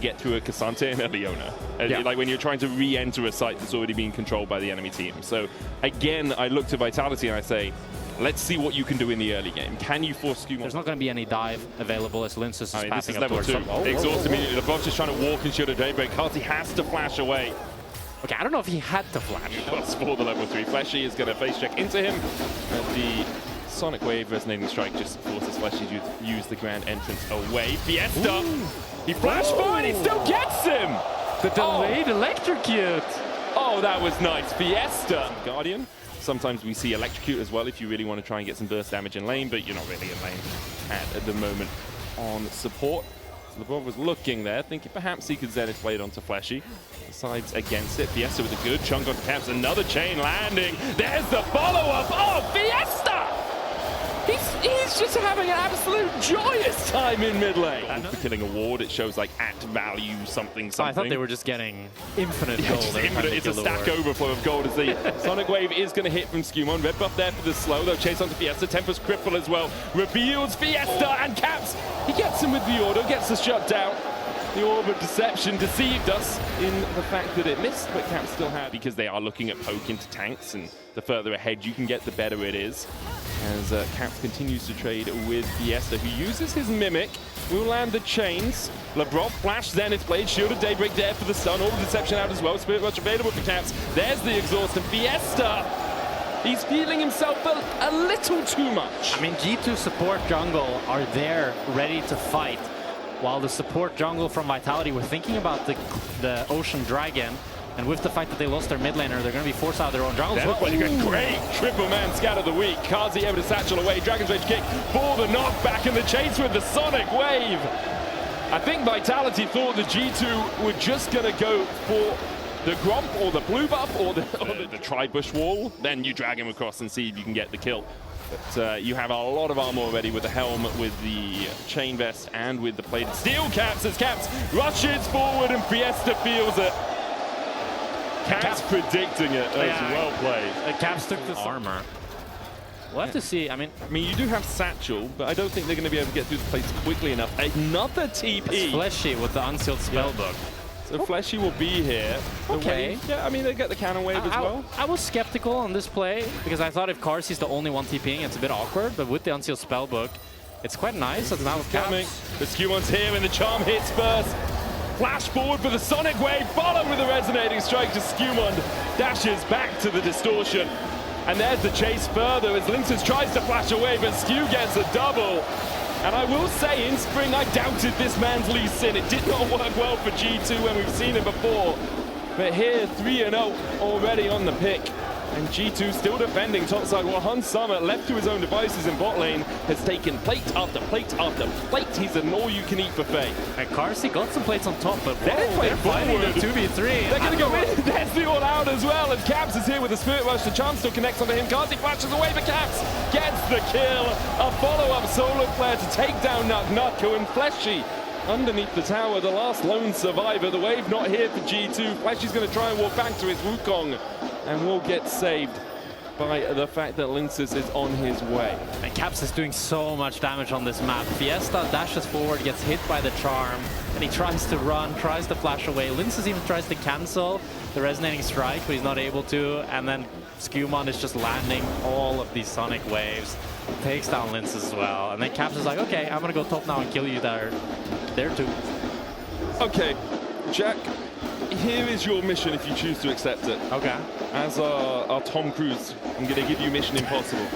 get through a Ksante and a Leona. Yeah. Like when you're trying to re-enter a site that's already been controlled by the enemy team. So again, I look to Vitality and I say, let's see what you can do in the early game. Can you force SkewMond? There's not going to be any dive available as Lyncas is passing this is up level towards 2. Exhaust immediately. Labrov's just trying to walk and shoot a Daybreak. Carzzy has to flash away. Okay, I don't know if he had to flash. Plus for the level 3. Fleshy is going to face check into him. The Sonic Wave Resonating Strike just forces Fleshy to use the grand entrance away. Fiesta! Ooh. He flashed by and he still gets him! The delayed electrocute! Oh, that was nice. Fiesta! Guardian. Sometimes we see electrocute as well if you really want to try and get some burst damage in lane, but you're not really in lane at the moment on support. So Labrov was looking there, thinking perhaps he could Zenith Blade onto Fleshy. Decides against it. Fiesta with a good chunk onto Caps. Another chain landing. There's the follow-up. Oh, Fiesta! He's just having an absolute joyous time in mid lane. And for killing a ward, it shows like at value something. I thought they were just getting infinite gold. It's a stack overflow of gold as the Sonic Wave is going to hit from SkewMond. Red buff there for the slow, though. Chase onto Fiesta. Tempest Cripple as well. Reveals Fiesta and Caps. He gets him with the auto, gets the shutdown. The Orb of Deception deceived us in the fact that it missed, but Caps still had, because they are looking at poke into tanks, and the further ahead you can get, the better it is. As Caps continues to trade with Fiesta, who uses his Mimic, will land the chains. Labrov flash Zenith Blade, shielded Daybreak there for the stun, Orb of Deception out as well, Spirit Rush available for Caps. There's the exhaust, and Fiesta, he's feeling himself a little too much. I mean, G2 support jungle are there, ready to fight, while the support jungle from Vitality were thinking about the Ocean Dragon, and with the fact that they lost their mid laner, they're going to be forced out of their own jungle. Great triple man scout of the week. Carzzy able to satchel away, Dragon's Rage kick for the knockback, and the chase with the Sonic Wave. I think Vitality thought the G2 were just going to go for the Gromp or the blue buff or the tri-bush wall, then you drag him across and see if you can get the kill. But you have a lot of armor already with the helm, with the chain vest, and with the plated steel. Caps as Caps rushes forward and Fiesta feels it. Caps predicting it as well played. Caps took the armor. We'll have to see. I mean, you do have Satchel, but I don't think they're going to be able to get through the plates quickly enough. Another TP. It's Fleshy with the unsealed spellbook. So Fleshy will be here. Okay. Yeah, I mean, they get the cannon wave as well. I was skeptical on this play because I thought if Carzzy's the only one TPing, it's a bit awkward. But with the unsealed spellbook, it's quite nice. It's now with Caps. The SkewMond's here and the charm hits first. Flash forward for the Sonic Wave, followed with a resonating strike to SkewMond. Dashes back to the distortion. And there's the chase further as Lyncas tries to flash away, but Skew gets a double. And I will say, in spring, I doubted this man's Lee Sin. It did not work well for G2 when we've seen it before. But here, 3-0 already on the pick. And G2 still defending topside, while Hun Summer, left to his own devices in bot lane, has taken plate after plate after plate. He's an all-you-can-eat buffet. And Carzzy got some plates on top, but they're fighting the 2v3. They're going to go in. There's the all-out as well, as Caps is here with the Spirit Rush. The charm still connects onto him. Carzzy flashes away, but Caps gets the kill. A follow-up solar flare to take down Nako, and Fleshy underneath the tower, the last lone survivor. The wave not here for G2. Fleshy's going to try and walk back to his Wukong, and will get saved by the fact that Lyncas is on his way. And Caps is doing so much damage on this map. Fiesta dashes forward, gets hit by the charm, and he tries to run, tries to flash away. Lyncas even tries to cancel the resonating strike, but he's not able to. And then SkewMond is just landing all of these Sonic Waves. Takes down Lyncas as well. And then Caps is like, okay, I'm gonna go top now and kill you there too. Okay, Jack, here is your mission if you choose to accept it. Okay. As our Tom Cruise, I'm going to give you Mission Impossible.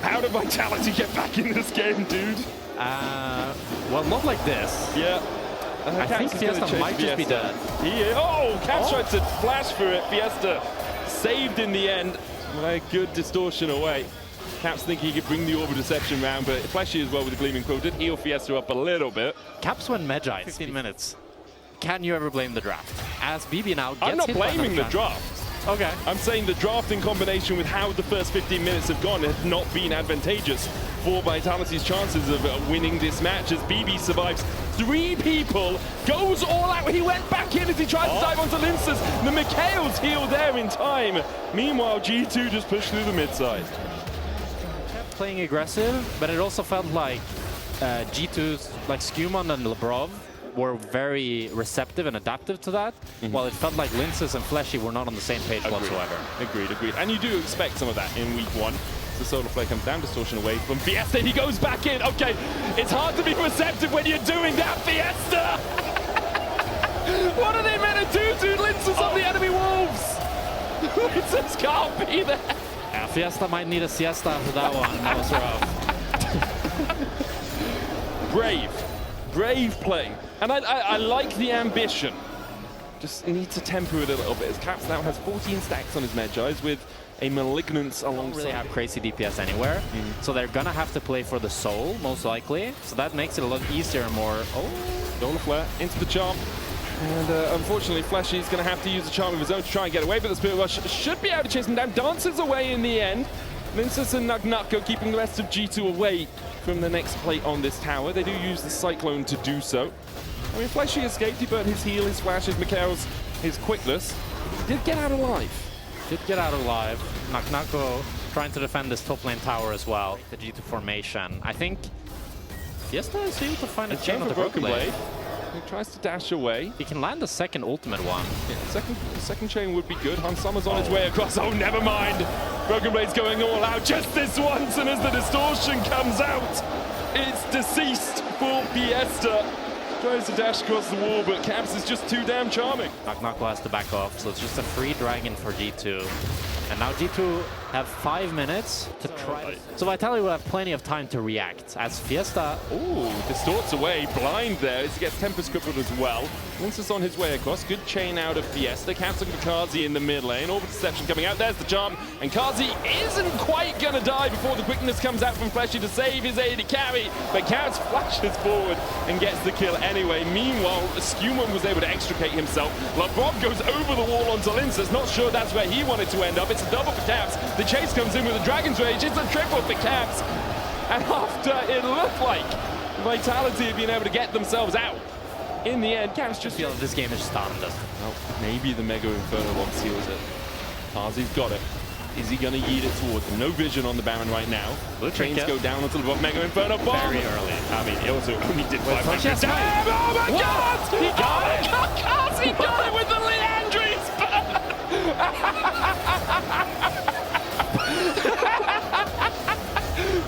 How did Vitality get back in this game, dude? Well, not like this. Yeah. I think Fiesta might just be dead. Caps tried to flash for it. Fiesta saved in the end by a good distortion away. Caps thinking he could bring the Orb of Deception round, but Fleshy as well with the Gleaming Quill did heal Fiesta up a little bit. Caps went Magi 15 minutes. Can you ever blame the draft? As BB now gets I'm not blaming the draft. Okay. I'm saying the draft in combination with how the first 15 minutes have gone have not been advantageous for Vitality's chances of winning this match, as BB survives 3 people, goes all out. He went back in as he tries to dive onto Lyncas. The Mikhail's healed there in time. Meanwhile, G2 just pushed through the mid side. Kept playing aggressive, but it also felt like G2's, like SkewMond and Labrov, were very receptive and adaptive to that, while it felt like Lyncas and Fleshy were not on the same page whatsoever. Agreed. And you do expect some of that in week 1. The solar flare comes down, distortion away from Fiesta. He goes back in. Okay, it's hard to be receptive when you're doing that, Fiesta! What are they meant to do to Lyncas on the enemy wolves? Lyncas can't be there. Yeah, Fiesta might need a siesta after that one. That was rough. Brave play. And I like the ambition. Just need to temper it a little bit, as Caps now has 14 stacks on his Medjais with a Malignance alongside. Don't really have crazy DPS anywhere, so they're gonna have to play for the soul, most likely. So that makes it a lot easier and more... Oh, Solar Flare into the charm. And unfortunately, Fleshy is going to have to use a charm of his own to try and get away, but the Spirit Rush should be able to chase him down. Dances away in the end. Lyncas and Nako keeping the rest of G2 away from the next plate on this tower. They do use the Cyclone to do so. I mean, Fleshy escaped, he burnt his heal, his flash, his Mikhail's, his quickness. He did get out alive. Nako trying to defend this top lane tower as well. The G2 formation. I think Fiesta is able to find a chain on the Broken Blade. He tries to dash away. He can land the second ultimate one. Yeah, second chain would be good. Han Summer's on his way across. Oh, never mind. Broken Blade's going all out just this once, and as the distortion comes out, it's deceased for Fiesta. Tries to dash across the wall, but Caps is just too damn charming. Nako has to back off, so it's just a free dragon for G2. And now G2 have 5 minutes to try. So Vitality will have plenty of time to react, as Fiesta... Ooh, distorts away, blind there, as he gets Tempest crippled as well. Lyncas on his way across, good chain out of Fiesta. Caps looking for Carzzy in the mid lane, Orbital Deception coming out, there's the charm. And Carzzy isn't quite gonna die before the quickness comes out from Fleshy to save his AD carry. But Caps flashes forward and gets the kill anyway. Meanwhile, SkewMond was able to extricate himself. Labrov goes over the wall onto Lyncas, not sure that's where he wanted to end up. It's a double for Caps. The chase comes in with a Dragon's Rage. It's a triple for Caps. And after it looked like Vitality had been able to get themselves out, in the end, Caps just feel this game is stunned. Well, maybe the Mega Inferno lock seals it. Carzzy's got it. Is he going to yeet it towards him? No vision on the Baron right now. The chains go down onto the Mega Inferno bomb. Very early. I mean, it also only did 500 damage. Oh my God! He got it! Carzzy got it with the Leandry's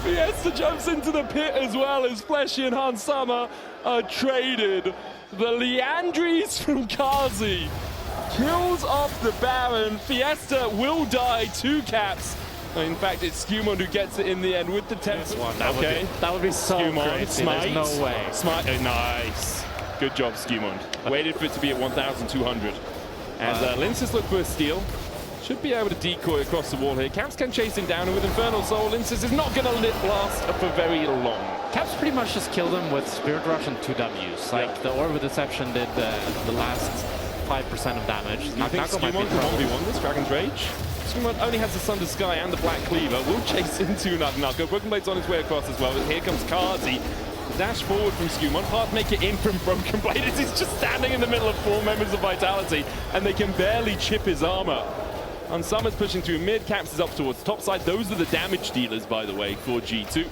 Fiesta jumps into the pit as well as Fleshy and Han Summer are traded. The Leandry's from Carzzy kills off the Baron. Fiesta will die 2 Caps. In fact, it's SkewMond who gets it in the end with the 10th one. Okay, that would be so SkewMond, crazy. Smite. There's no way. Smite. Nice. Good job, SkewMond. Waited for it to be at 1,200. And Lyncas look for a steal. Should be able to decoy across the wall here. Caps can chase him down, and with Infernal Soul, Lyncas is not going to lit blast for very long. Caps pretty much just killed him with Spirit Rush and 2 Ws. Like, the Orb of Deception did the last 5% of damage. I think SkewMond can 1v1 this, Dragon's Rage. SkewMond only has the Sunder Sky and the Black Cleaver. Will chase into Nako. Broken Blade's on his way across as well. But here comes Carzzy. Dash forward from SkewMond. Hard to make it in from Broken Blade as he's just standing in the middle of 4 members of Vitality, and they can barely chip his armor. And Summer's pushing through mid, Caps is up towards the top side. Those are the damage dealers, by the way, for G2.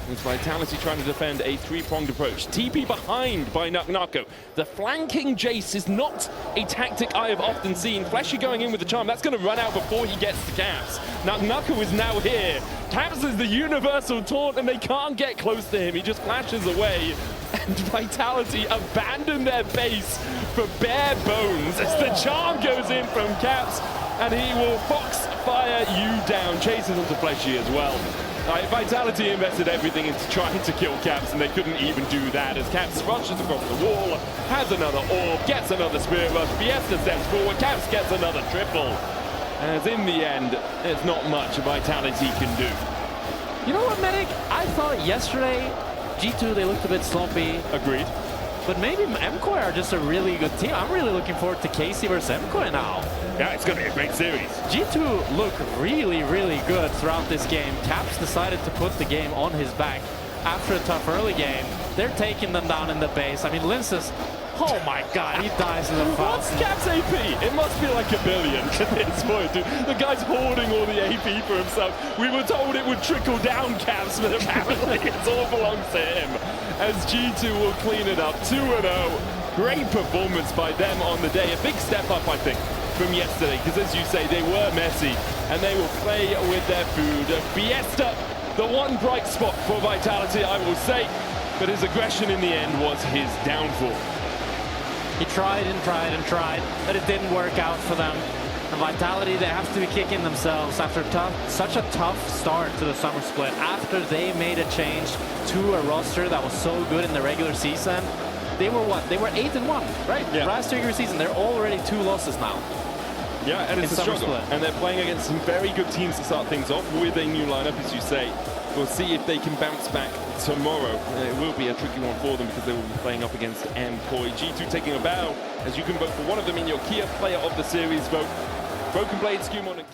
With Vitality trying to defend a 3-pronged approach. TP behind by Nako. The flanking Jayce is not a tactic I have often seen. Fleshy going in with the charm. That's going to run out before he gets to Caps. Nako is now here. Caps is the universal taunt, and they can't get close to him. He just flashes away. And Vitality abandon their base for bare bones as the charm goes in from Caps, and he will foxfire you down. Chases onto Fleshy as well. Vitality invested everything into trying to kill Caps, and they couldn't even do that as Caps rushes across the wall, has another orb, gets another Spirit Rush, Fiesta steps forward, Caps gets another triple. As in the end, there's not much Vitality can do. You know what, Medic? I thought yesterday, G2, they looked a bit sloppy. Agreed. But maybe MKOI are just a really good team. I'm really looking forward to Casey versus MKOI now. Yeah, it's going to be a great series. G2 look really, really good throughout this game. Caps decided to put the game on his back after a tough early game. They're taking them down in the base. I mean, Lyncas, oh my God, he dies in the fountain. What's Caps AP? It must be like $1 billion at this point, dude. The guy's hoarding all the AP for himself. We were told it would trickle down Caps, but apparently it all belongs to him. As G2 will clean it up 2-0. Great performance by them on the day. A big step up, I think, from yesterday, because as you say, they were messy and they will play with their food. Fiesta, the one bright spot for Vitality, I will say, but his aggression in the end was his downfall. He tried and tried and tried, but it didn't work out for them. And Vitality, they have to be kicking themselves after such a tough start to the summer split. After they made a change to a roster that was so good in the regular season, they were what? They were 8-1, right? Yeah. Last regular season, they're already 2 losses now. Yeah, and it's a struggle. Split. And they're playing against some very good teams to start things off with a new lineup, as you say. We'll see if they can bounce back tomorrow. It will be a tricky one for them because they will be playing up against MKOI. G2 taking a bow, as you can vote for one of them in your Kia Player of the Series vote. Broken Blade, SkewMond, and